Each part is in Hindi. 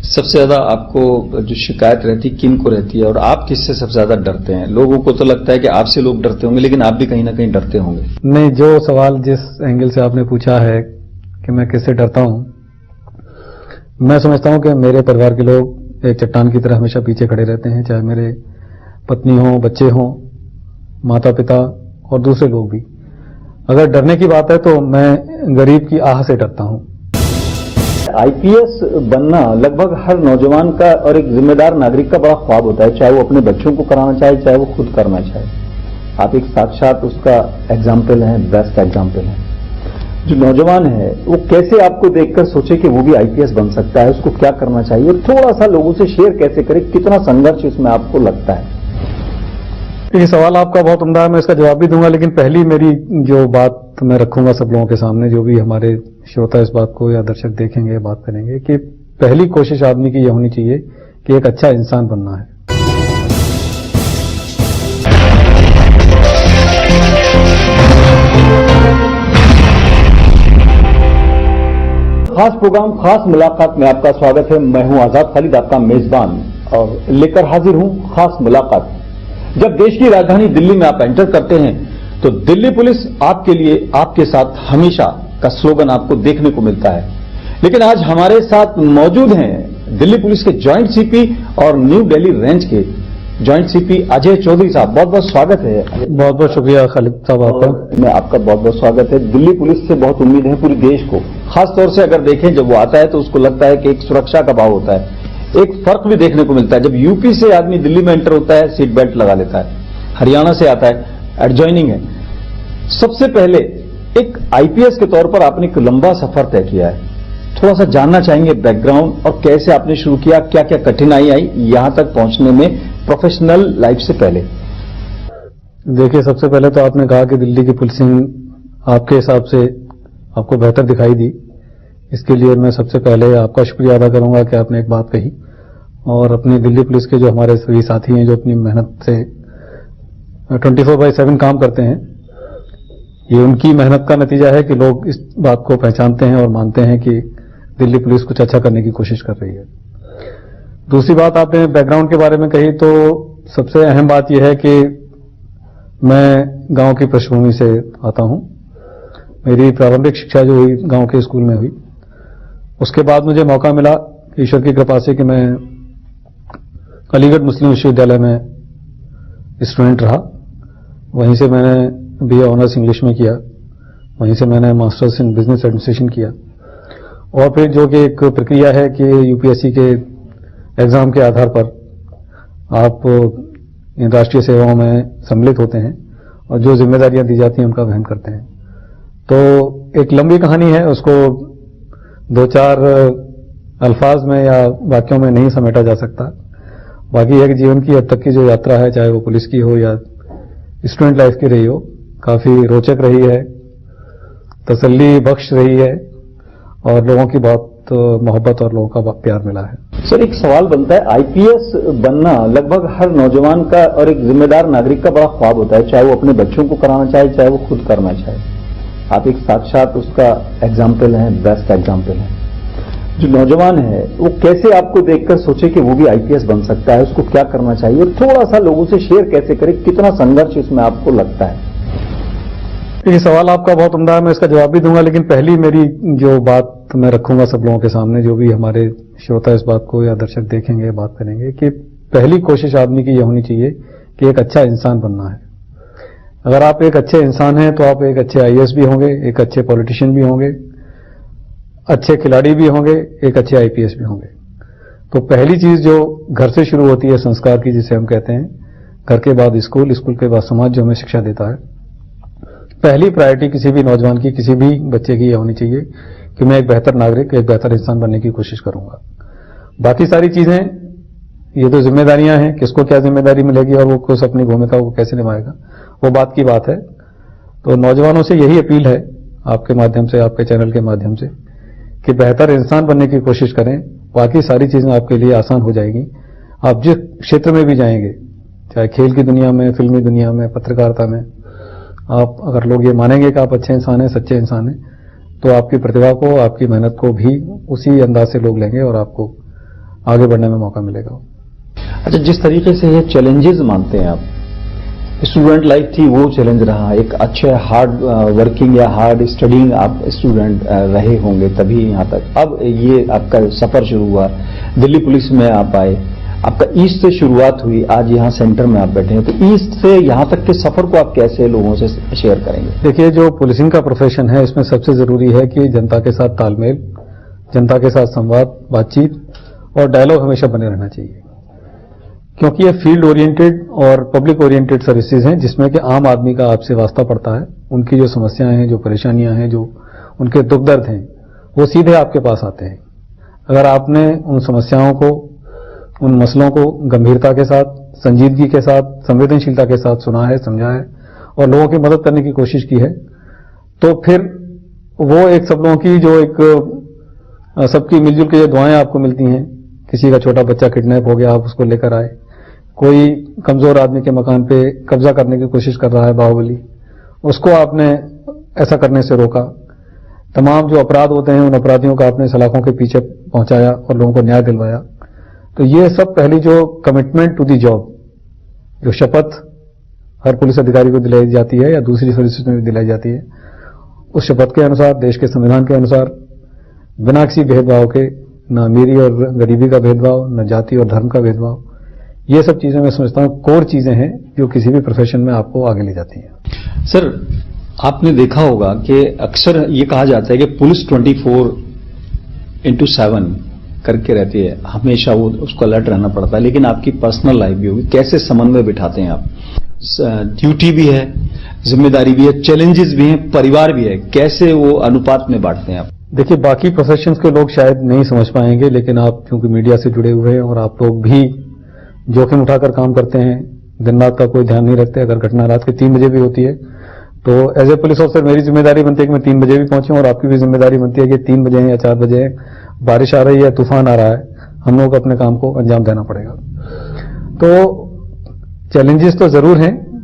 सबसे ज्यादा आपको जो शिकायत रहती है किन को रहती है और आप किससे सबसे ज्यादा डरते हैं? लोगों को तो लगता है कि आपसे लोग डरते होंगे, लेकिन आप भी कहीं ना कहीं डरते होंगे। नहीं, जो सवाल जिस एंगल से आपने पूछा है कि मैं किससे डरता हूं, मैं समझता हूं कि मेरे परिवार के लोग एक चट्टान की तरह हमेशा पीछे खड़े रहते हैं, चाहे मेरे पत्नी हो, बच्चे हों, माता पिता और दूसरे लोग भी। अगर डरने की बात है तो मैं गरीब की आह से डरता हूं। आईपीएस बनना लगभग हर नौजवान का और एक जिम्मेदार नागरिक का बड़ा ख्वाब होता है, चाहे वो अपने बच्चों को कराना चाहे, चाहे वो खुद करना चाहे। आप एक साक्षात उसका एग्जाम्पल हैं, बेस्ट एग्जाम्पल हैं। जो नौजवान है वो कैसे आपको देखकर सोचे कि वो भी आईपीएस बन सकता है, उसको क्या करना चाहिए, और थोड़ा सा लोगों से शेयर कैसे करे, कितना संघर्ष इसमें आपको लगता है? ये सवाल आपका बहुत उम्दा है, मैं इसका जवाब भी दूंगा, लेकिन पहली मेरी जो बात मैं रखूंगा सब लोगों के सामने, जो भी हमारे श्रोता इस बात को या दर्शक देखेंगे, बात करेंगे, कि पहली कोशिश आदमी की यह होनी चाहिए कि एक अच्छा इंसान बनना है। खास प्रोग्राम खास मुलाकात में आपका स्वागत है। मैं हूं आजाद खालिद, आपका मेजबान, और लेकर हाजिर हूं खास मुलाकात। जब देश की राजधानी दिल्ली में आप एंटर करते हैं तो दिल्ली पुलिस आपके लिए, आपके साथ हमेशा का स्लोगन आपको देखने को मिलता है। लेकिन आज हमारे साथ मौजूद हैं दिल्ली पुलिस के जॉइंट सीपी और न्यू दिल्ली रेंज के जॉइंट सीपी अजय चौधरी साहब। बहुत बहुत स्वागत है। बहुत बहुत शुक्रिया खालिद साहब आपका। मैं आपका बहुत बहुत स्वागत है। दिल्ली पुलिस से बहुत उम्मीद है पूरे देश को, खासतौर से अगर देखें जब वो आता है तो उसको लगता है कि एक सुरक्षा का भाव होता है। एक फर्क भी देखने को मिलता है, जब यूपी से आदमी दिल्ली में एंटर होता है सीट बेल्ट लगा लेता है, हरियाणा से आता है एडजॉइनिंग है। सबसे पहले एक आईपीएस के तौर पर आपने एक लंबा सफर तय किया है, थोड़ा सा जानना चाहेंगे बैकग्राउंड और कैसे आपने शुरू किया, क्या क्या कठिनाई आई यहां तक पहुंचने में प्रोफेशनल लाइफ से पहले? देखिए, सबसे पहले तो आपने कहा कि दिल्ली की पुलिसिंग आपके हिसाब से आपको बेहतर दिखाई दी। इसके लिए मैं सबसे पहले आपका शुक्रिया अदा करूंगा कि आपने एक बात कही, और अपनी दिल्ली पुलिस के जो हमारे सभी साथी हैं जो अपनी मेहनत से 24/7 काम करते हैं, ये उनकी मेहनत का नतीजा है कि लोग इस बात को पहचानते हैं और मानते हैं कि दिल्ली पुलिस कुछ अच्छा करने की कोशिश कर रही है। दूसरी बात आपने बैकग्राउंड के बारे में कही, तो सबसे अहम बात यह है कि मैं गांव की पृष्ठभूमि से आता हूं। मेरी प्रारंभिक शिक्षा जो हुई गांव के स्कूल में हुई। उसके बाद मुझे मौका मिला ईश्वर की कृपा से कि मैं अलीगढ़ मुस्लिम विश्वविद्यालय में स्टूडेंट रहा। वहीं से मैंने बीए ऑनर्स इंग्लिश में किया, वहीं से मैंने मास्टर्स इन बिजनेस एडमिनिस्ट्रेशन किया, और फिर जो कि एक प्रक्रिया है कि यूपीएससी के एग्जाम के आधार पर आप इन राष्ट्रीय सेवाओं में सम्मिलित होते हैं और जो जिम्मेदारियां दी जाती हैं उनका वहन करते हैं। तो एक लंबी कहानी है, उसको 2-4 अल्फाज में या वाक्यों में नहीं समेटा जा सकता। बाकी एक जीवन की अब तक की जो यात्रा है, चाहे वो पुलिस की हो या स्टूडेंट लाइफ की रही हो, काफी रोचक रही है, तसल्ली बख्श रही है, और लोगों की बहुत मोहब्बत और लोगों का प्यार मिला है। सर, एक सवाल बनता है, आईपीएस बनना लगभग हर नौजवान का और एक जिम्मेदार नागरिक का बड़ा ख्वाब होता है, चाहे वो अपने बच्चों को कराना चाहे, चाहे वो खुद करना चाहे। आप एक साक्षात उसका एग्जाम्पल हैं, बेस्ट एग्जाम्पल हैं। जो नौजवान है वो कैसे आपको देखकर सोचे कि वो भी आईपीएस बन सकता है, उसको क्या करना चाहिए, और थोड़ा सा लोगों से शेयर कैसे करे, कितना संघर्ष इसमें आपको लगता है? ये सवाल आपका बहुत उम्दा है, मैं इसका जवाब भी दूंगा, लेकिन पहली मेरी जो बात मैं रखूंगा सब लोगों के सामने, जो भी हमारे श्रोता इस बात को या दर्शक देखेंगे, बात करेंगे, कि पहली कोशिश आदमी की यह होनी चाहिए कि एक अच्छा इंसान बनना है। अगर आप एक अच्छे इंसान हैं तो आप एक अच्छे आईएएस भी होंगे, एक अच्छे पॉलिटिशियन भी होंगे, अच्छे खिलाड़ी भी होंगे, एक अच्छे आईपीएस भी होंगे। तो पहली चीज जो घर से शुरू होती है संस्कार की, जिसे हम कहते हैं, घर के बाद स्कूल, स्कूल के बाद समाज जो हमें शिक्षा देता है। पहली प्रायोरिटी किसी भी नौजवान की, किसी भी बच्चे की यह होनी चाहिए कि मैं एक बेहतर नागरिक, एक बेहतर इंसान बनने की कोशिश करूंगा। बाकी सारी चीजें, ये तो जिम्मेदारियां हैं, किसको क्या जिम्मेदारी मिलेगी और वो कुछ अपनी भूमिका को कैसे निभाएगा, वो बात की बात है। तो नौजवानों से यही अपील है आपके माध्यम से, आपके चैनल के माध्यम से, कि बेहतर इंसान बनने की कोशिश करें। बाकी सारी चीजें आपके लिए आसान हो जाएगी। आप जिस क्षेत्र में भी जाएंगे, चाहे खेल की दुनिया में, फिल्मी दुनिया में, पत्रकारिता में, आप अगर लोग ये मानेंगे कि आप अच्छे इंसान हैं, सच्चे इंसान हैं, तो आपकी प्रतिभा को, आपकी मेहनत को भी उसी अंदाज से लोग लेंगे और आपको आगे बढ़ने में मौका मिलेगा। अच्छा, जिस तरीके से ये चैलेंजेस मानते हैं आप, स्टूडेंट लाइफ थी वो चैलेंज रहा, एक अच्छे हार्ड वर्किंग या हार्ड स्टडिंग आप स्टूडेंट रहे होंगे तभी यहाँ तक। अब ये आपका सफर शुरू हुआ, दिल्ली पुलिस में आप आए, आपका ईस्ट से शुरुआत हुई, आज यहाँ सेंटर में आप बैठे हैं, तो ईस्ट से यहाँ तक के सफर को आप कैसे लोगों से शेयर करेंगे? देखिए, जो पुलिसिंग का प्रोफेशन है इसमें सबसे जरूरी है कि जनता के साथ तालमेल, जनता के साथ संवाद, बातचीत और डायलॉग हमेशा बने रहना चाहिए, क्योंकि ये फील्ड ओरिएंटेड और पब्लिक ओरिएंटेड सर्विसेज हैं जिसमें कि आम आदमी का आपसे वास्ता पड़ता है। उनकी जो समस्याएं हैं, जो परेशानियां हैं, जो उनके दुख दर्द हैं, वो सीधे आपके पास आते हैं। अगर आपने उन समस्याओं को, उन मसलों को गंभीरता के साथ, संजीदगी के साथ, संवेदनशीलता के साथ सुना है, समझा है और लोगों की मदद करने की कोशिश की है, तो फिर वो एक सब लोगों की जो एक सबकी मिलजुल के जो दुआएं आपको मिलती हैं, किसी का छोटा बच्चा किडनैप हो गया, आप उसको लेकर आए, कोई कमजोर आदमी के मकान पे कब्जा करने की कोशिश कर रहा है बाहुबली, उसको आपने ऐसा करने से रोका, तमाम जो अपराध होते हैं उन अपराधियों का आपने सलाखों के पीछे पहुंचाया और लोगों को न्याय दिलवाया। तो ये सब पहली जो कमिटमेंट टू दी जॉब, जो शपथ हर पुलिस अधिकारी को दिलाई जाती है या दूसरी सर्विसेज में भी दिलाई जाती है, उस शपथ के अनुसार, देश के संविधान के अनुसार, बिना किसी भेदभाव के, न अमीरी और गरीबी का भेदभाव, न जाति और धर्म का भेदभाव, ये सब चीजें मैं समझता हूं कोर चीजें हैं जो किसी भी प्रोफेशन में आपको आगे ले जाती हैं। सर, आपने देखा होगा कि अक्सर ये कहा जाता है कि पुलिस 24/7 करके रहती है, हमेशा वो उसको अलर्ट रहना पड़ता है, लेकिन आपकी पर्सनल लाइफ भी होगी, कैसे समन्वय बिठाते हैं आप? ड्यूटी भी है, जिम्मेदारी भी है, चैलेंजेस भी हैं, परिवार भी है, कैसे वो अनुपात में बांटते हैं आप? देखिए, बाकी प्रोफेशंस के लोग शायद नहीं समझ पाएंगे, लेकिन आप क्योंकि मीडिया से जुड़े हुए हैं और आप लोग भी जोखिम उठाकर काम करते हैं, दिन रात का कोई ध्यान नहीं रखते। अगर घटना रात के 3 बजे भी होती है तो एज ए पुलिस ऑफिसर मेरी जिम्मेदारी बनती है कि मैं 3 बजे भी पहुंचूं, और आपकी भी जिम्मेदारी बनती है कि 3 बजे हैं या 4 बजे है, बारिश आ रही है, तूफान आ रहा है, हम लोग अपने काम को अंजाम देना पड़ेगा। तो चैलेंजेस तो जरूर हैं,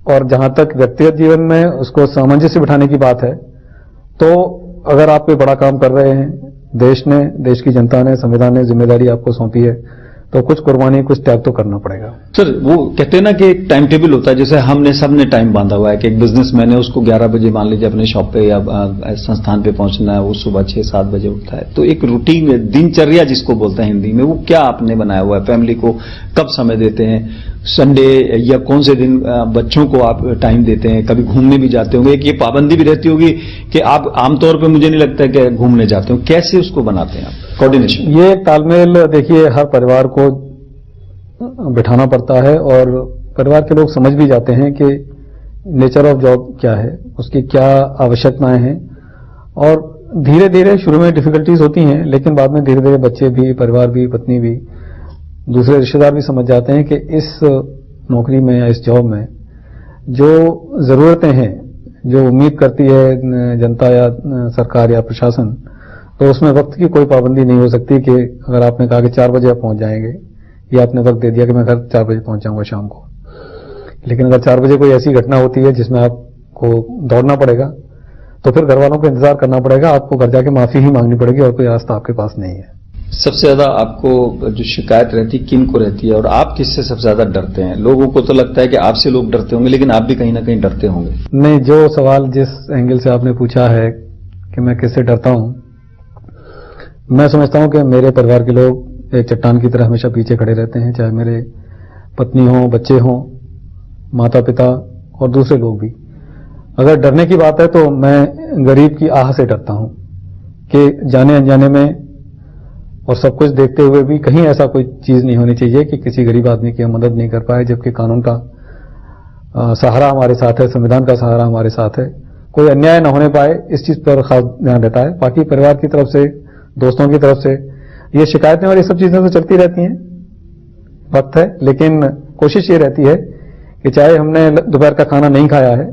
और जहां तक व्यक्तिगत जीवन में उसको सामंजस्य बिठाने की बात है, तो अगर आप कोई बड़ा काम कर रहे हैं, देश ने, देश की जनता ने, संविधान ने जिम्मेदारी आपको सौंपी है, तो कुछ कुर्बानी, कुछ त्याग तो करना पड़ेगा। सर, वो कहते हैं ना कि एक टाइम टेबल होता है, जैसे हमने सबने टाइम बांधा हुआ है कि एक बिजनेसमैन है, उसको 11 बजे मान लीजिए अपने शॉप पे या संस्थान पे पहुंचना है, वो सुबह 6-7 बजे उठता है, तो एक रूटीन, दिनचर्या जिसको बोलते हैं हिंदी में, वो क्या आपने बनाया हुआ है? फैमिली को कब समय देते हैं? संडे या कौन से दिन बच्चों को आप टाइम देते हैं? कभी घूमने भी जाते होंगे, एक ये पाबंदी भी रहती होगी कि आप आमतौर पर, मुझे नहीं लगता कि घूमने जाते हो, कैसे उसको बनाते हैं आप कोऑर्डिनेशन? ये तालमेल देखिए हर परिवार को बिठाना पड़ता है, और परिवार के लोग समझ भी जाते हैं कि नेचर ऑफ जॉब क्या है, उसकी क्या आवश्यकताएं हैं, और धीरे धीरे शुरू में डिफिकल्टीज होती हैं, लेकिन बाद में धीरे धीरे बच्चे भी, परिवार भी, पत्नी भी, दूसरे रिश्तेदार भी समझ जाते हैं कि इस नौकरी में या इस जॉब में जो जरूरतें हैं, जो उम्मीद करती है जनता या सरकार या प्रशासन, तो उसमें वक्त की कोई पाबंदी नहीं हो सकती कि अगर आपने कहा कि 4 बजे आप पहुंच जाएंगे, या आपने वक्त दे दिया कि मैं घर 4 बजे पहुंच जाऊंगा शाम को, लेकिन अगर 4 बजे कोई ऐसी घटना होती है जिसमें आपको दौड़ना पड़ेगा, तो फिर घर वालों को इंतजार करना पड़ेगा, आपको घर जाके माफी ही मांगनी पड़ेगी, और कोई रास्ता आपके पास नहीं है। सबसे ज्यादा आपको जो शिकायत रहती है किन को रहती है, और आप किससे सबसे ज्यादा डरते हैं? लोगों को तो लगता है कि आपसे लोग डरते होंगे, लेकिन आप भी कहीं ना कहीं डरते होंगे। नहीं, जो सवाल जिस एंगल से आपने पूछा है कि मैं किससे डरता हूं, मैं समझता हूं कि मेरे परिवार के लोग एक चट्टान की तरह हमेशा पीछे खड़े रहते हैं, चाहे मेरे पत्नी हो, बच्चे हों, माता पिता और दूसरे लोग भी। अगर डरने की बात है तो मैं गरीब की आह से डरता हूं कि जाने अनजाने में और सब कुछ देखते हुए भी कहीं ऐसा कोई चीज नहीं होनी चाहिए कि किसी गरीब आदमी की हम मदद नहीं कर पाए, जबकि कानून का सहारा हमारे साथ है, संविधान का सहारा हमारे साथ है, कोई अन्याय न होने पाए, इस चीज पर खास ध्यान रहता है। बाकी परिवार की तरफ से, दोस्तों की तरफ से ये शिकायतें और ये सब चीजें तो चलती रहती हैं, वक्त है, लेकिन कोशिश ये रहती है कि चाहे हमने दोपहर का खाना नहीं खाया है,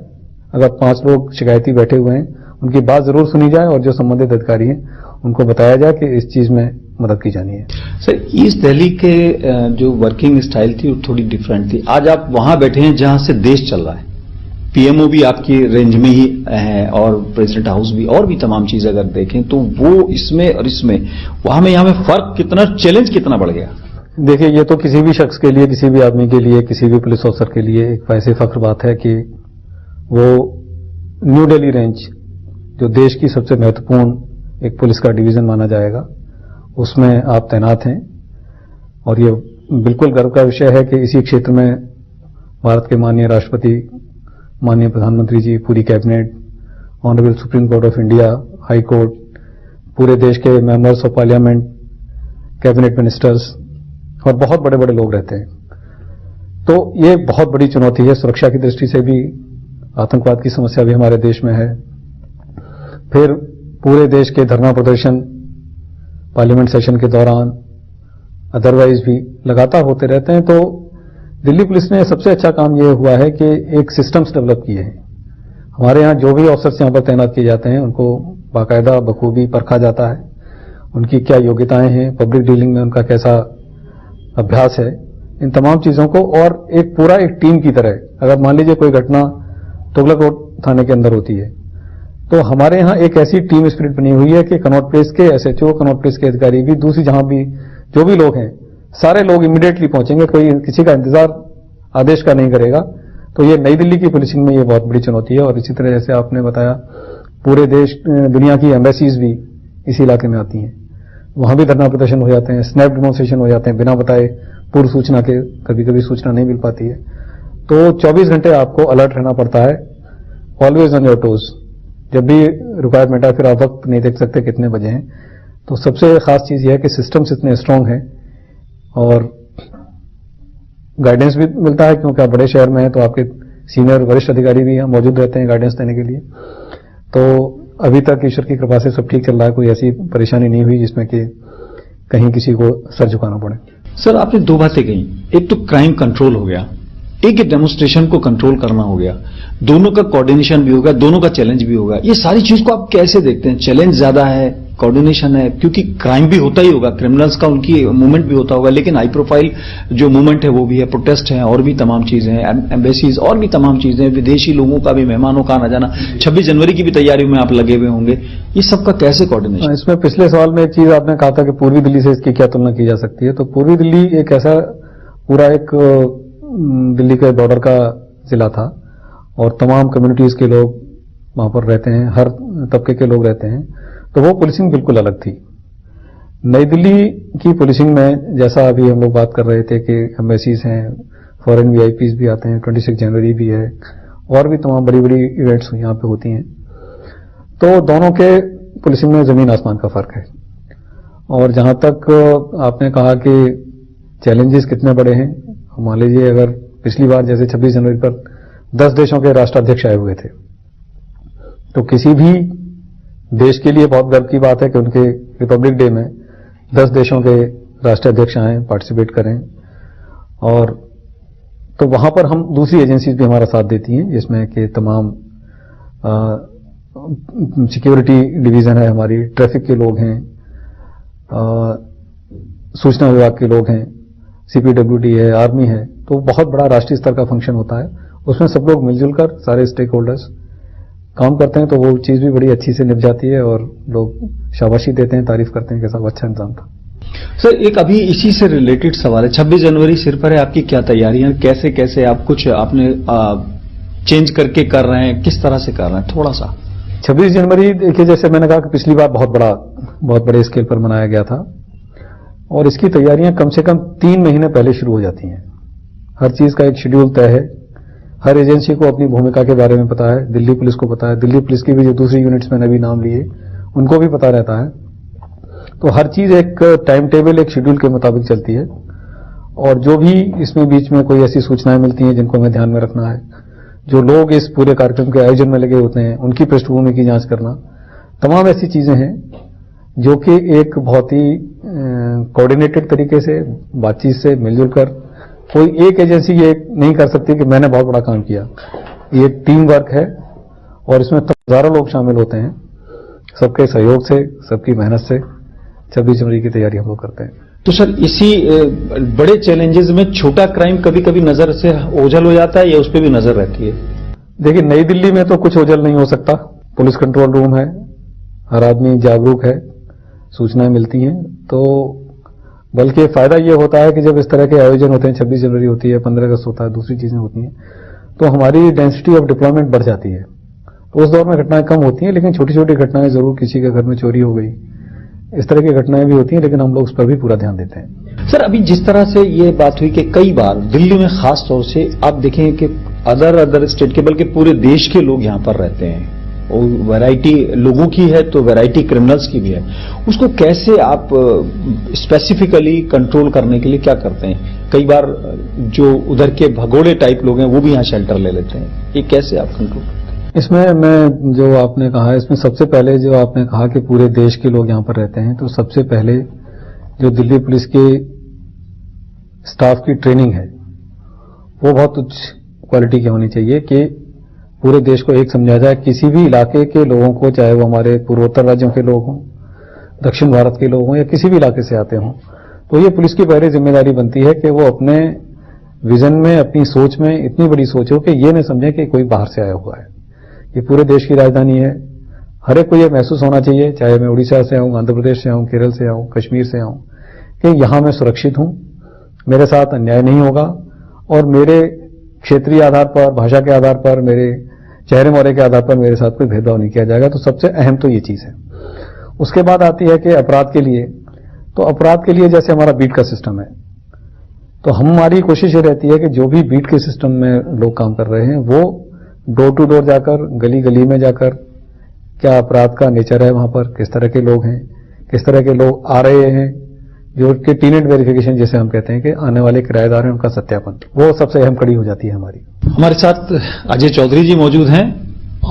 अगर 5 लोग शिकायती बैठे हुए हैं, उनकी बात जरूर सुनी जाए और जो संबंधित अधिकारी हैं उनको बताया जाए कि इस चीज में मदद की जानी है। सर, ईस्ट दिल्ली के जो वर्किंग स्टाइल थी वो थोड़ी डिफरेंट थी। आज आप वहां बैठे हैं जहां से देश चल रहा है, पीएमओ भी आपकी रेंज में ही है और प्रेसिडेंट हाउस भी, और भी तमाम चीजें अगर देखें तो वो इसमें और इसमें वहां में यहां में फर्क कितना, चैलेंज कितना बढ़ गया? देखिए, ये तो किसी भी शख्स के लिए, किसी भी आदमी के लिए, किसी भी पुलिस अफसर के लिए एक वैसे फख्र बात है कि वो न्यू दिल्ली रेंज, जो देश की सबसे महत्वपूर्ण एक पुलिस का डिवीजन माना जाएगा, उसमें आप तैनात हैं। और ये बिल्कुल गर्व का विषय है कि इसी क्षेत्र में भारत के माननीय राष्ट्रपति, माननीय प्रधानमंत्री जी, पूरी cabinet, honourable supreme court of India, high court, पूरे देश के members of parliament, cabinet ministers और बहुत बड़े बड़े लोग रहते हैं। तो ये बहुत बड़ी चुनौती है। सुरक्षा की दृष्टि से भी आतंकवाद की समस्या भी हमारे देश में है। फिर पूरे देश के धरना प्रदर्शन पार्लियामेंट सेशन के दौरान, अदरवाइज भी लगातार होते रहते हैं। तो दिल्ली पुलिस ने सबसे अच्छा काम यह हुआ है कि एक सिस्टम्स डेवलप किए हैं। हमारे यहाँ जो भी ऑफिसर्स यहाँ पर तैनात किए जाते हैं उनको बाकायदा बखूबी परखा जाता है, उनकी क्या योग्यताएं हैं, पब्लिक डीलिंग में उनका कैसा अभ्यास है, इन तमाम चीजों को। और एक पूरा एक टीम की तरह, अगर मान लीजिए कोई घटना तुगलक रोड थाने के अंदर होती है तो हमारे यहाँ एक ऐसी टीम स्पिरिट बनी हुई है कि कनॉट प्लेस के एसएचओ, कनॉट प्लेस के अधिकारी भी, दूसरी जहां भी जो भी लोग हैं, सारे लोग इमीडिएटली पहुंचेंगे, कोई किसी का इंतजार आदेश का नहीं करेगा। तो ये नई दिल्ली की पुलिसिंग में ये बहुत बड़ी चुनौती है। और इसी तरह जैसे आपने बताया, पूरे देश, दुनिया की एम्बेसीज भी इस इलाके में आती हैं, वहां भी धरना प्रदर्शन हो जाते हैं, स्नैप डेमोन्स्ट्रेशन हो जाते हैं बिना बताए, पूर्व सूचना के, कभी कभी सूचना नहीं मिल पाती है। तो 24 घंटे आपको अलर्ट रहना पड़ता है, ऑलवेज ऑन योर टोज। जब भी रिक्वायरमेंट है, फिर आप वक्त नहीं देख सकते कितने बजे हैं। तो सबसे खास चीज यह है कि सिस्टम्स इतने स्ट्रांग हैं और गाइडेंस भी मिलता है, क्योंकि आप बड़े शहर में हैं तो आपके सीनियर वरिष्ठ अधिकारी भी मौजूद रहते हैं गाइडेंस देने के लिए। तो अभी तक ईश्वर की कृपा से सब ठीक चल रहा है, कोई ऐसी परेशानी नहीं हुई जिसमें कि कहीं किसी को सर झुकाना पड़े। सर, आपने दो बातें कही, एक तो क्राइम कंट्रोल हो गया, एक डेमोन्स्ट्रेशन को कंट्रोल करना हो गया, दोनों का कोऑर्डिनेशन भी होगा, दोनों का चैलेंज भी होगा। ये सारी चीज को आप कैसे देखते हैं? चैलेंज ज्यादा है, कोऑर्डिनेशन है, क्योंकि क्राइम भी होता ही होगा, क्रिमिनल्स का उनकी मूवमेंट भी होता होगा, लेकिन हाई प्रोफाइल जो मूवमेंट है वो भी है, प्रोटेस्ट है, और भी तमाम चीजें हैं, एम्बेसीज और भी तमाम चीजें, विदेशी लोगों का भी, मेहमानों का आना जाना, 26 जनवरी की भी तैयारियों में आप लगे हुए होंगे, ये सबका कैसे कोऑर्डिनेशन? इसमें पिछले सवाल में एक चीज आपने कहा था कि पूर्वी दिल्ली से इसकी क्या तुलना की जा सकती है। तो पूर्वी दिल्ली एक ऐसा पूरा एक दिल्ली के बॉर्डर का जिला था और तमाम कम्युनिटीज के लोग वहां पर रहते हैं, हर तबके के लोग रहते हैं। तो वो पुलिसिंग बिल्कुल अलग थी। नई दिल्ली की पुलिसिंग में जैसा अभी हम लोग बात कर रहे थे कि एम्बेसीज हैं, फॉरेन वीआईपीज भी आते हैं, 26 जनवरी भी है, और भी तमाम बड़ी बड़ी इवेंट्स यहाँ पे होती हैं। तो दोनों के पुलिसिंग में जमीन आसमान का फर्क है। और जहां तक आपने कहा कि चैलेंजेस कितने बड़े हैं, मान लीजिए अगर पिछली बार जैसे 26 जनवरी पर 10 देशों के राष्ट्राध्यक्ष आए हुए थे, तो किसी भी देश के लिए बहुत गर्व की बात है कि उनके रिपब्लिक डे में 10 देशों के राष्ट्राध्यक्ष आए, पार्टिसिपेट करें। और तो वहां पर हम दूसरी एजेंसीज भी हमारा साथ देती हैं, जिसमें कि तमाम सिक्योरिटी डिवीजन है हमारी, ट्रैफिक के लोग हैं, सूचना विभाग के लोग हैं, सीपीडब्ल्यूडी है, आर्मी है। तो बहुत बड़ा राष्ट्रीय स्तर का फंक्शन होता है, उसमें सब लोग मिलजुल कर सारे स्टेक होल्डर्स काम करते हैं, तो वो चीज भी बड़ी अच्छी से निभ जाती है और लोग शाबाशी देते हैं, तारीफ करते हैं कि सब अच्छा इंतजाम था। सर, एक अभी इसी से रिलेटेड सवाल है, 26 जनवरी सिर पर है, आपकी क्या तैयारियां, कैसे कैसे आप कुछ आपने चेंज करके कर रहे हैं, किस तरह से कर रहे हैं, थोड़ा सा? 26 जनवरी देखिए, जैसे मैंने कहा कि पिछली बार बहुत बड़े स्केल पर मनाया गया था और इसकी तैयारियां कम से कम 3 महीने पहले शुरू हो जाती हैं। हर चीज का एक शेड्यूल तय है, हर एजेंसी को अपनी भूमिका के बारे में पता है, दिल्ली पुलिस को पता है, दिल्ली पुलिस की भी जो दूसरी यूनिट्स मैंने अभी नाम लिए उनको भी पता रहता है। तो हर चीज एक टाइम टेबल, एक शेड्यूल के मुताबिक चलती है। और जो भी इसमें बीच में कोई ऐसी सूचनाएं मिलती हैं जिनको हमें ध्यान में रखना है, जो लोग इस पूरे कार्यक्रम के आयोजन में लगे होते हैं उनकी पृष्ठभूमि की जांच करना, तमाम ऐसी चीजें हैं जो कि एक बहुत ही कोऑर्डिनेटेड तरीके से, बातचीत से, मिलजुल कर, कोई एक एजेंसी ये नहीं कर सकती कि मैंने बहुत बड़ा काम किया। ये एक टीम वर्क है और इसमें हजारों लोग शामिल होते हैं। सबके सहयोग से, सबकी मेहनत से 26 जनवरी की तैयारी हम लोग करते हैं। तो सर, इसी बड़े चैलेंजेस में छोटा क्राइम कभी कभी नजर से ओझल हो जाता है या उस पर भी नजर रहती है? देखिए, नई दिल्ली में तो कुछ ओझल नहीं हो सकता। पुलिस कंट्रोल रूम है, हर आदमी जागरूक है, सूचनाएं मिलती हैं। तो बल्कि फायदा ये होता है कि जब इस तरह के आयोजन होते हैं, 26 जनवरी होती है, 15 अगस्त होता है, दूसरी चीजें होती हैं, तो हमारी डेंसिटी ऑफ डिप्लॉयमेंट बढ़ जाती है। तो उस दौर में घटनाएं कम होती हैं, लेकिन छोटी छोटी घटनाएं जरूर, किसी के घर में चोरी हो गई, इस तरह की घटनाएं भी होती हैं, लेकिन हम लोग उस पर भी पूरा ध्यान देते हैं। सर, अभी जिस तरह से ये बात हुई कि कई बार दिल्ली में खास तौर से आप देखें कि अदर स्टेट के बल्कि पूरे देश के लोग यहां पर रहते हैं, और वैरायटी लोगों की है तो वैरायटी क्रिमिनल्स की भी है, उसको कैसे आप स्पेसिफिकली कंट्रोल करने के लिए क्या करते हैं? कई बार जो उधर के भगोड़े टाइप लोग हैं वो भी यहां शेल्टर ले लेते हैं, ये कैसे आप कंट्रोल करते हैं? इसमें मैं जो आपने कहा है, इसमें सबसे पहले जो आपने कहा कि पूरे देश के लोग यहां पर रहते हैं, तो सबसे पहले जो दिल्ली पुलिस के स्टाफ की ट्रेनिंग है वो बहुत उच्च क्वालिटी की होनी चाहिए कि पूरे देश को एक समझा जाए। किसी भी इलाके के लोगों को, चाहे वो हमारे पूर्वोत्तर राज्यों के लोग हों, दक्षिण भारत के लोग हों, या किसी भी इलाके से आते हों, तो ये पुलिस की पहली जिम्मेदारी बनती है कि वो अपने विजन में, अपनी सोच में इतनी बड़ी सोच हो कि ये न समझे कि कोई बाहर से आया हुआ है। ये पूरे देश की राजधानी है, हर एक को ये महसूस होना चाहिए, चाहे मैं उड़ीसा से आऊं, आंध्र प्रदेश से आऊं, केरल से आऊं, कश्मीर से आऊं, कि यहां मैं सुरक्षित हूं, मेरे साथ अन्याय नहीं होगा, और मेरे क्षेत्रीय आधार पर, भाषा के आधार पर, मेरे चेहरे मोहरे के आधार पर मेरे साथ कोई भेदभाव नहीं किया जाएगा। तो सबसे अहम तो ये चीज है। उसके बाद आती है कि अपराध के लिए, तो अपराध के लिए जैसे हमारा बीट का सिस्टम है, तो हमारी कोशिश ये रहती है कि जो भी बीट के सिस्टम में लोग काम कर रहे हैं वो डोर टू डोर जाकर, गली गली में जाकर, क्या अपराध का नेचर है वहां पर, किस तरह के लोग हैं, किस तरह के लोग आ रहे हैं, जो कि टेनेंट वेरिफिकेशन जिसे हम कहते हैं कि आने वाले किराएदार हैं उनका सत्यापन, वो सबसे अहम कड़ी हो जाती है हमारी। हमारे साथ अजय चौधरी जी मौजूद हैं,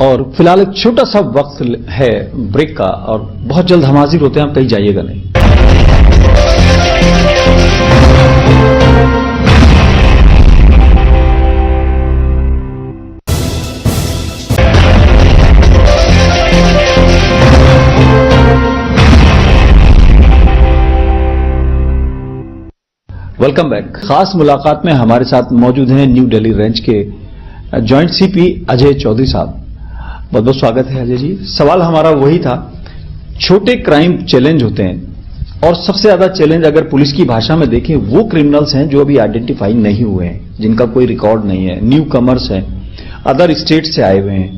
और फिलहाल एक छोटा सा वक्त है ब्रेक का, और बहुत जल्द हम हाजिर होते हैं, आप कहीं जाइएगा नहीं। Welcome back. खास मुलाकात में हमारे साथ मौजूद हैं न्यू दिल्ली रेंज के जॉइंट सीपी अजय चौधरी साहब। बहुत बहुत स्वागत है अजय जी। सवाल हमारा वही था, छोटे क्राइम चैलेंज होते हैं, और सबसे ज्यादा चैलेंज अगर पुलिस की भाषा में देखें वो क्रिमिनल्स हैं जो अभी आइडेंटिफाई नहीं हुए हैं, जिनका कोई रिकॉर्ड नहीं है, न्यू कमर्स हैं, अदर स्टेट से आए हुए हैं।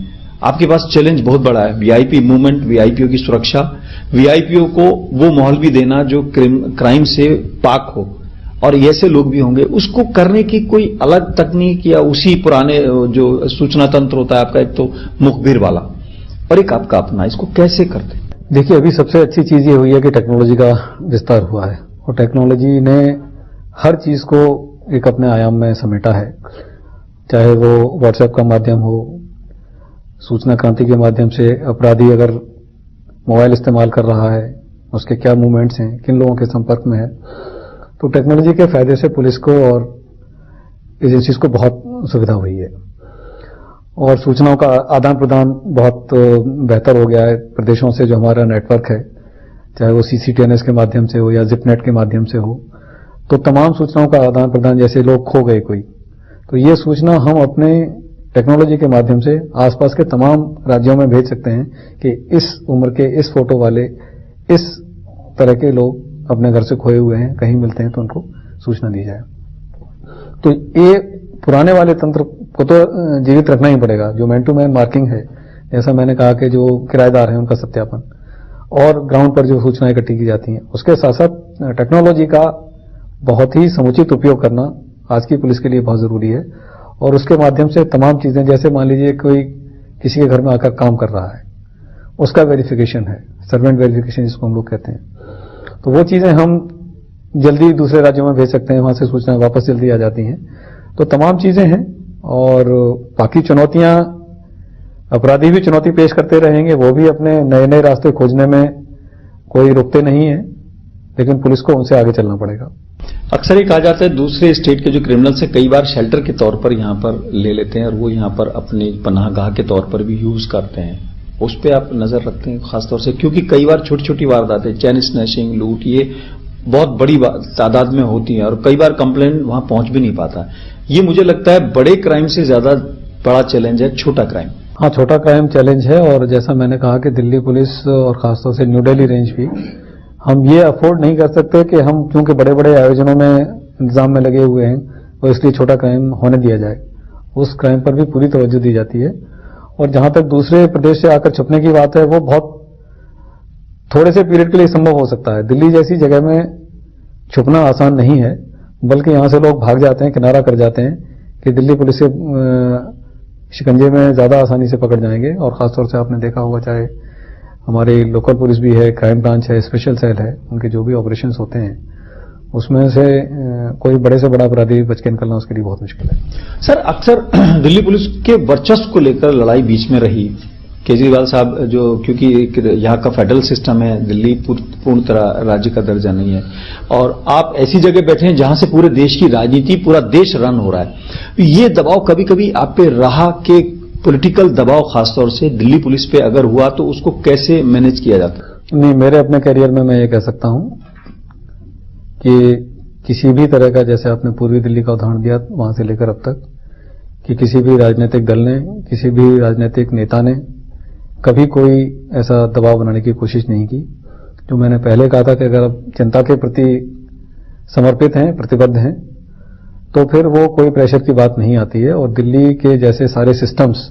आपके पास चैलेंज बहुत बड़ा है, वीआईपी मूवमेंट, वीआईपीओ की सुरक्षा, वीआईपीओ को वो माहौल भी देना जो क्राइम से पाक हो, और ऐसे लोग भी होंगे। उसको करने की कोई अलग तकनीक या उसी पुराने जो सूचना तंत्र होता है आपका, एक तो मुखबिर वाला और एक आपका अपना, इसको कैसे करते? देखिए, अभी सबसे अच्छी चीज ये हुई है कि टेक्नोलॉजी का विस्तार हुआ है, और टेक्नोलॉजी ने हर चीज को एक अपने आयाम में समेटा है। चाहे वो व्हाट्सएप का माध्यम हो, सूचना क्रांति के माध्यम से अपराधी अगर मोबाइल इस्तेमाल कर रहा है, उसके क्या मूवमेंट्स हैं, किन लोगों के संपर्क में है, तो टेक्नोलॉजी के फायदे से पुलिस को और एजेंसीज को बहुत सुविधा हुई है, और सूचनाओं का आदान प्रदान बहुत बेहतर हो गया है। प्रदेशों से जो हमारा नेटवर्क है, चाहे वो सीसीटीएनएस के माध्यम से हो या जिपनेट के माध्यम से हो, तो तमाम सूचनाओं का आदान प्रदान, जैसे लोग खो गए कोई, तो ये सूचना हम अपने टेक्नोलॉजी के माध्यम से आसपास के तमाम राज्यों में भेज सकते हैं कि इस उम्र के, इस फोटो वाले, इस तरह के लोग अपने घर से खोए हुए हैं, कहीं मिलते हैं तो उनको सूचना दी जाए। तो ये पुराने वाले तंत्र को तो जीवित रखना ही पड़ेगा। जो मैन टू मैन मार्किंग है, जैसा मैंने कहा कि जो किराएदार हैं उनका सत्यापन, और ग्राउंड पर जो सूचनाएं इकट्ठी की जाती हैं, उसके साथ साथ टेक्नोलॉजी का बहुत ही समुचित उपयोग करना आज की पुलिस के लिए बहुत जरूरी है। और उसके माध्यम से तमाम चीजें, जैसे मान लीजिए कोई किसी के घर में आकर काम कर रहा है, उसका वेरिफिकेशन है, सर्वेंट वेरिफिकेशन जिसको हम लोग कहते हैं, तो वो चीजें हम जल्दी दूसरे राज्यों में भेज सकते हैं, वहां से सूचना वापस जल्दी आ जाती हैं। तो तमाम चीजें हैं, और बाकी चुनौतियां, अपराधी भी चुनौती पेश करते रहेंगे, वो भी अपने नए नए रास्ते खोजने में कोई रुकते नहीं है, लेकिन पुलिस को उनसे आगे चलना पड़ेगा। अक्सर ये कहा जाता है दूसरे स्टेट के जो क्रिमिनल्स हैं कई बार शेल्टर के तौर पर यहां पर ले लेते हैं, और वो यहां पर अपनी पनाहगाह के तौर पर भी यूज करते हैं। उस पर आप नजर रखते हैं खासतौर से, क्योंकि कई बार छोटी छोटी वारदातें, चैन स्नैचिंग, लूट, ये बहुत बड़ी तादाद में होती हैं, और कई बार कंप्लेंट वहां पहुंच भी नहीं पाता। ये मुझे लगता है बड़े क्राइम से ज्यादा बड़ा चैलेंज है छोटा क्राइम। हाँ, छोटा क्राइम चैलेंज है। और जैसा मैंने कहा कि दिल्ली पुलिस और खासतौर से न्यू दिल्ली रेंज भी, हम ये अफोर्ड नहीं कर सकते कि हम क्योंकि बड़े बड़े आयोजनों में इंतजाम में लगे हुए हैं और इसलिए छोटा क्राइम होने दिया जाए। उस क्राइम पर भी पूरी तवज्जो दी जाती है। और जहां तक दूसरे प्रदेश से आकर छुपने की बात है, वो बहुत थोड़े से पीरियड के लिए संभव हो सकता है। दिल्ली जैसी जगह में छुपना आसान नहीं है, बल्कि यहां से लोग भाग जाते हैं, किनारा कर जाते हैं कि दिल्ली पुलिस के शिकंजे में ज्यादा आसानी से पकड़ जाएंगे। और खासतौर से आपने देखा होगा, चाहे हमारी लोकल पुलिस भी है, क्राइम ब्रांच है, स्पेशल सेल है, उनके जो भी ऑपरेशंस होते हैं उसमें से कोई बड़े से बड़ा अपराधी बच के निकलना उसके लिए बहुत मुश्किल है। सर, अक्सर दिल्ली पुलिस के वर्चस्व को लेकर लड़ाई बीच में रही। केजरीवाल साहब जो, क्योंकि यहाँ का फेडरल सिस्टम है, दिल्ली पूर्ण तरह राज्य का दर्जा नहीं है, और आप ऐसी जगह बैठे हैं जहां से पूरे देश की राजनीति, पूरा देश रन हो रहा है। ये दबाव कभी कभी आप पे रहा कि पॉलिटिकल दबाव खासतौर से दिल्ली पुलिस पे अगर हुआ तो उसको कैसे मैनेज किया जाता? नहीं, मेरे अपने करियर में मैं ये कह सकता हूं कि किसी भी तरह का, जैसे आपने पूर्वी दिल्ली का उदाहरण दिया, वहां से लेकर अब तक, कि किसी भी राजनीतिक दल ने, किसी भी राजनीतिक नेता ने कभी कोई ऐसा दबाव बनाने की कोशिश नहीं की। जो मैंने पहले कहा था कि अगर आप जनता के प्रति समर्पित हैं, प्रतिबद्ध हैं, तो फिर वो कोई प्रेशर की बात नहीं आती है। और दिल्ली के जैसे सारे सिस्टम्स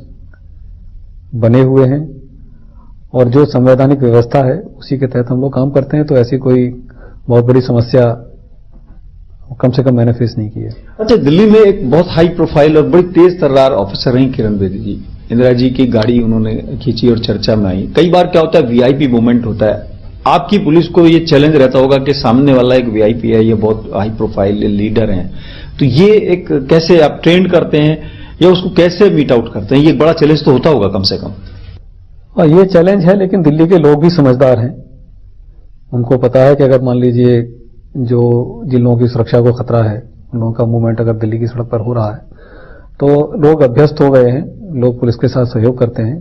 बने हुए हैं और जो संवैधानिक व्यवस्था है उसी के तहत हम लोग काम करते हैं, तो ऐसी कोई बहुत बड़ी समस्या कम से कम मैंने फेस नहीं की है। अच्छा, दिल्ली में एक बहुत हाई प्रोफाइल और बड़ी तेज तर्रार ऑफिसर रही किरण बेदी जी। इंदिरा जी की गाड़ी उन्होंने खींची और चर्चा में आई। कई बार क्या होता है, वीआईपी मूवमेंट होता है, आपकी पुलिस को ये चैलेंज रहता होगा कि सामने वाला एक वीआईपी है, ये बहुत हाई प्रोफाइल लीडर हैं, तो ये एक कैसे आप ट्रेंड करते हैं या उसको कैसे मीट आउट करते हैं? ये एक बड़ा चैलेंज तो होता होगा कम से कम। और ये चैलेंज है, लेकिन दिल्ली के लोग भी समझदार हैं। उनको पता है कि अगर मान लीजिए जो जिन लोगों की सुरक्षा को खतरा है, उन लोगों का मूवमेंट अगर दिल्ली की सड़क पर हो रहा है, तो लोग अभ्यस्त हो गए हैं, लोग पुलिस के साथ सहयोग करते हैं।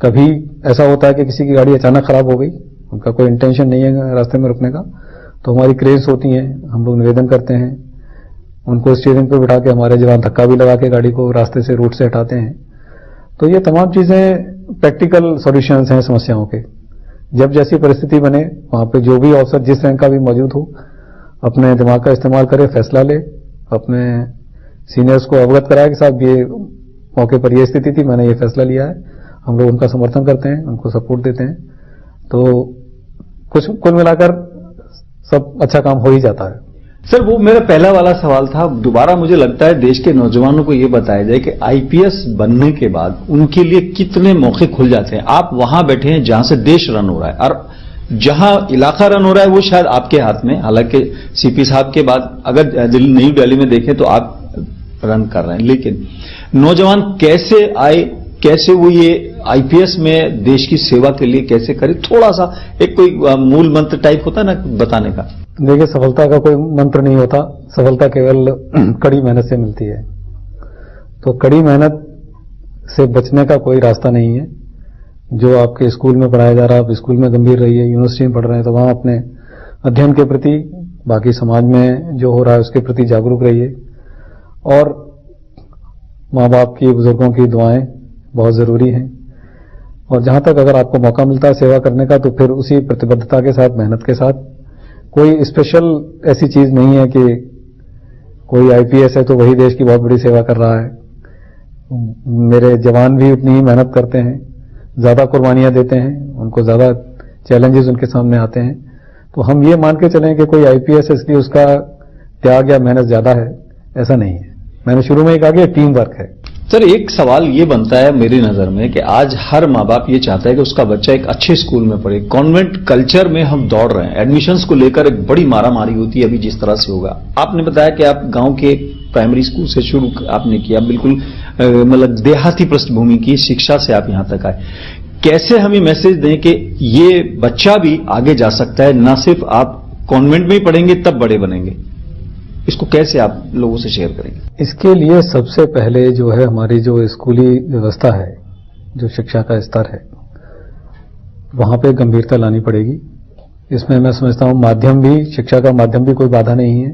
कभी ऐसा होता है कि किसी की गाड़ी अचानक खराब हो गई, उनका कोई इंटेंशन नहीं है रास्ते में रुकने का, तो हमारी क्रेज होती है, हम लोग निवेदन करते हैं, उनको स्टीयरिंग पर बिठा के हमारे जवान धक्का भी लगा के गाड़ी को रास्ते से, रूट से हटाते हैं। तो ये तमाम चीजें प्रैक्टिकल सॉल्यूशंस हैं समस्याओं के। जब जैसी परिस्थिति बने, वहां पे जो भी अफसर जिस रैंक का भी मौजूद हो, अपने दिमाग का इस्तेमाल करे, फैसला ले, अपने सीनियर्स को अवगत कराए कि साहब ये मौके पर ये स्थिति थी, मैंने ये फैसला लिया है। हम लोग उनका समर्थन करते हैं, उनको सपोर्ट देते हैं, तो कुल मिलाकर सब अच्छा काम हो ही जाता है। सर, वो मेरा पहला वाला सवाल था। दोबारा मुझे लगता है देश के नौजवानों को ये बताया जाए कि आईपीएस बनने के बाद उनके लिए कितने मौके खुल जाते हैं। आप वहां बैठे हैं जहां से देश रन हो रहा है, और जहां इलाका रन हो रहा है वो शायद आपके हाथ में, हालांकि सीपी साहब के बाद अगर न्यू दिल्ली में देखें तो आप रन कर रहे हैं, लेकिन नौजवान कैसे आए, कैसे वो ये आईपीएस में देश की सेवा के लिए कैसे करे? थोड़ा सा एक कोई मूल मंत्र टाइप होता है ना बताने का। देखिए, सफलता का कोई मंत्र नहीं होता, सफलता केवल कड़ी मेहनत से मिलती है। तो कड़ी मेहनत से बचने का कोई रास्ता नहीं है। जो आपके स्कूल में पढ़ाया जा रहा है, आप स्कूल में गंभीर रहिए, यूनिवर्सिटी में पढ़ रहे हैं तो वहां अपने अध्ययन के प्रति, बाकी समाज में जो हो रहा है उसके प्रति जागरूक रहिए। और माँ बाप की, बुजुर्गों की दुआएं बहुत जरूरी हैं। और जहां तक अगर आपको मौका मिलता है सेवा करने का, तो फिर उसी प्रतिबद्धता के साथ, मेहनत के साथ। कोई स्पेशल ऐसी चीज नहीं है कि कोई आईपीएस है तो वही देश की बहुत बड़ी सेवा कर रहा है। मेरे जवान भी उतनी ही मेहनत करते हैं, ज्यादा कुर्बानियां देते हैं, उनको ज्यादा चैलेंजेस उनके सामने आते हैं। तो हम ये मान के चलें कि कोई आईपीएस इसलिए उसका त्याग या मेहनत ज्यादा है, ऐसा नहीं है। मैंने शुरू में ही कहा कि टीम वर्क है। सर, एक सवाल ये बनता है मेरी नजर में कि आज हर माँ बाप ये चाहता है कि उसका बच्चा एक अच्छे स्कूल में पढ़े। कॉन्वेंट कल्चर में हम दौड़ रहे हैं, एडमिशन्स को लेकर एक बड़ी मारामारी होती है अभी जिस तरह से होगा। आपने बताया कि आप गांव के प्राइमरी स्कूल से शुरू आपने किया, बिल्कुल मतलब देहाती पृष्ठभूमि की शिक्षा से आप यहां तक आए। कैसे हम ये मैसेज दें कि ये बच्चा भी आगे जा सकता है, ना सिर्फ आप कॉन्वेंट में ही पढ़ेंगे तब बड़े बनेंगे? इसको कैसे आप लोगों से शेयर करेंगे? इसके लिए सबसे पहले जो है हमारी जो स्कूली व्यवस्था है, जो शिक्षा का स्तर है, वहां पे गंभीरता लानी पड़ेगी। इसमें मैं समझता हूं माध्यम भी, शिक्षा का माध्यम भी कोई बाधा नहीं है।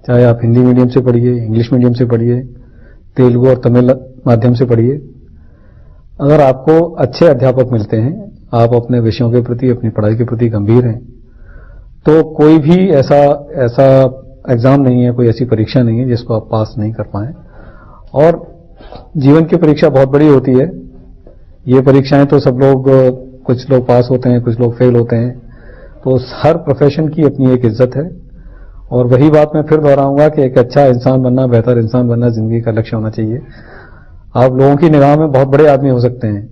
चाहे आप हिंदी मीडियम से पढ़िए, इंग्लिश मीडियम से पढ़िए, तेलुगु और तमिल माध्यम से पढ़िए। अगर आपको अच्छे अध्यापक मिलते हैं, आप अपने विषयों के प्रति, अपनी पढ़ाई के प्रति गंभीर हैं, तो कोई भी ऐसा एग्जाम नहीं है, कोई ऐसी परीक्षा नहीं है जिसको आप पास नहीं कर पाएं। और जीवन की परीक्षा बहुत बड़ी होती है। ये परीक्षाएं तो सब लोग, कुछ लोग पास होते हैं, कुछ लोग फेल होते हैं, तो हर प्रोफेशन की अपनी एक इज्जत है। और वही बात मैं फिर दोहराऊंगा कि एक अच्छा इंसान बनना, बेहतर इंसान बनना जिंदगी का लक्ष्य होना चाहिए। आप लोगों की निगाह में बहुत बड़े आदमी हो सकते हैं,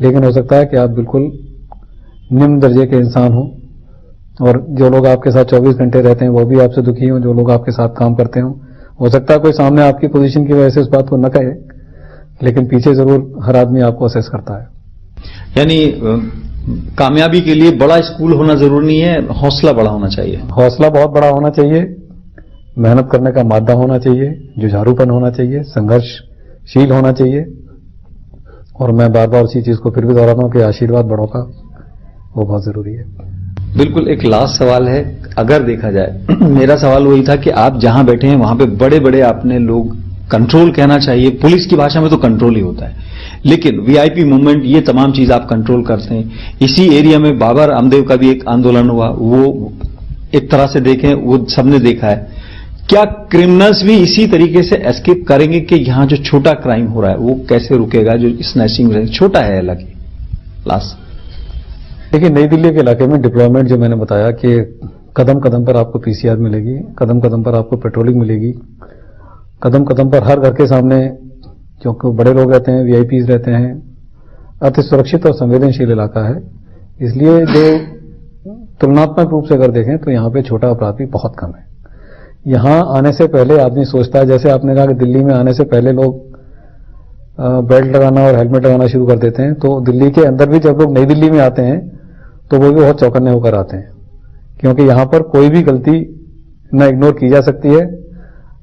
लेकिन हो सकता है कि आप बिल्कुल निम्न दर्जे के इंसान हो, और जो लोग आपके साथ 24 घंटे रहते हैं वो भी आपसे दुखी हों, जो लोग आपके साथ काम करते हों। हो सकता है कोई सामने आपकी पोजीशन की वजह से इस बात को न कहे, लेकिन पीछे जरूर हर आदमी आपको असेस करता है। यानी कामयाबी के लिए बड़ा स्कूल होना जरूरी नहीं है, हौसला बड़ा होना चाहिए। हौसला बहुत बड़ा होना चाहिए, मेहनत करने का मादा होना चाहिए, जुझारूपन होना चाहिए, संघर्षशील होना चाहिए। और मैं बार बार उसी चीज को फिर भी दोहराता हूं कि आशीर्वाद बड़ों का वो बहुत जरूरी है। बिल्कुल। एक लास्ट सवाल है, अगर देखा जाए मेरा सवाल वही था कि आप जहां बैठे हैं वहां पे बड़े बड़े आपने लोग कंट्रोल कहना चाहिए, पुलिस की भाषा में तो कंट्रोल ही होता है, लेकिन वीआईपी मूवमेंट, ये तमाम चीज आप कंट्रोल करते हैं। इसी एरिया में बाबा रामदेव का भी एक आंदोलन हुआ, वो एक तरह से देखें वो सबने देखा है। क्या क्रिमिनल्स भी इसी तरीके से एस्केप करेंगे कि यहां जो छोटा क्राइम हो रहा है वो कैसे रुकेगा, जो स्नैचिंग छोटा है अलग लास्ट? देखिए, नई दिल्ली के इलाके में डिप्लॉयमेंट जो मैंने बताया कि कदम कदम पर आपको पीसीआर मिलेगी, कदम कदम पर आपको पेट्रोलिंग मिलेगी, कदम कदम पर हर घर के सामने, क्योंकि बड़े लोग रहते हैं, वीआईपीज रहते हैं, अति सुरक्षित और संवेदनशील इलाका है। इसलिए जो तुलनात्मक रूप से अगर देखें तो यहाँ पे छोटा अपराध भी बहुत कम है। यहाँ आने से पहले आदमी सोचता है, जैसे आपने कहा कि दिल्ली में आने से पहले लोग बेल्ट लगाना और हेलमेट लगाना शुरू कर देते हैं, तो दिल्ली के अंदर भी जब लोग नई दिल्ली में आते हैं तो वो भी बहुत चौकन्ने होकर आते हैं, क्योंकि यहां पर कोई भी गलती न इग्नोर की जा सकती है,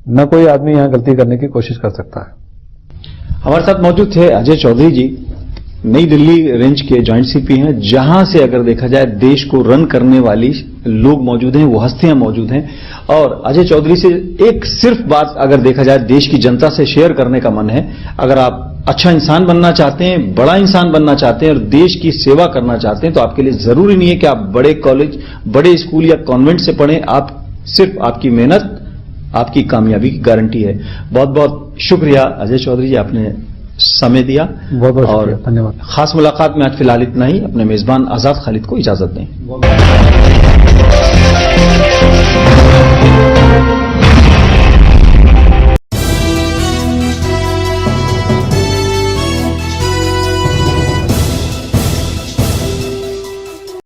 न कोई आदमी यहां गलती करने की कोशिश कर सकता है। हमारे साथ मौजूद थे अजय चौधरी जी, नई दिल्ली रेंज के जॉइंट सीपी हैं, जहां से अगर देखा जाए देश को रन करने वाली लोग मौजूद हैं, वो हस्तियां मौजूद हैं। और अजय चौधरी से एक सिर्फ बात अगर देखा जाए देश की जनता से शेयर करने का मन है, अगर आप अच्छा इंसान बनना चाहते हैं, बड़ा इंसान बनना चाहते हैं और देश की सेवा करना चाहते हैं, तो आपके लिए जरूरी नहीं है कि आप बड़े कॉलेज, बड़े स्कूल या कॉन्वेंट से पढ़ें। आप सिर्फ आपकी मेहनत आपकी कामयाबी की गारंटी है। बहुत बहुत शुक्रिया अजय चौधरी जी, आपने समय दिया। बहुत बहुत और धन्यवाद। खास मुलाकात में आज फिलहाल इतना ही। अपने मेजबान आजाद खालिद को इजाजत दें।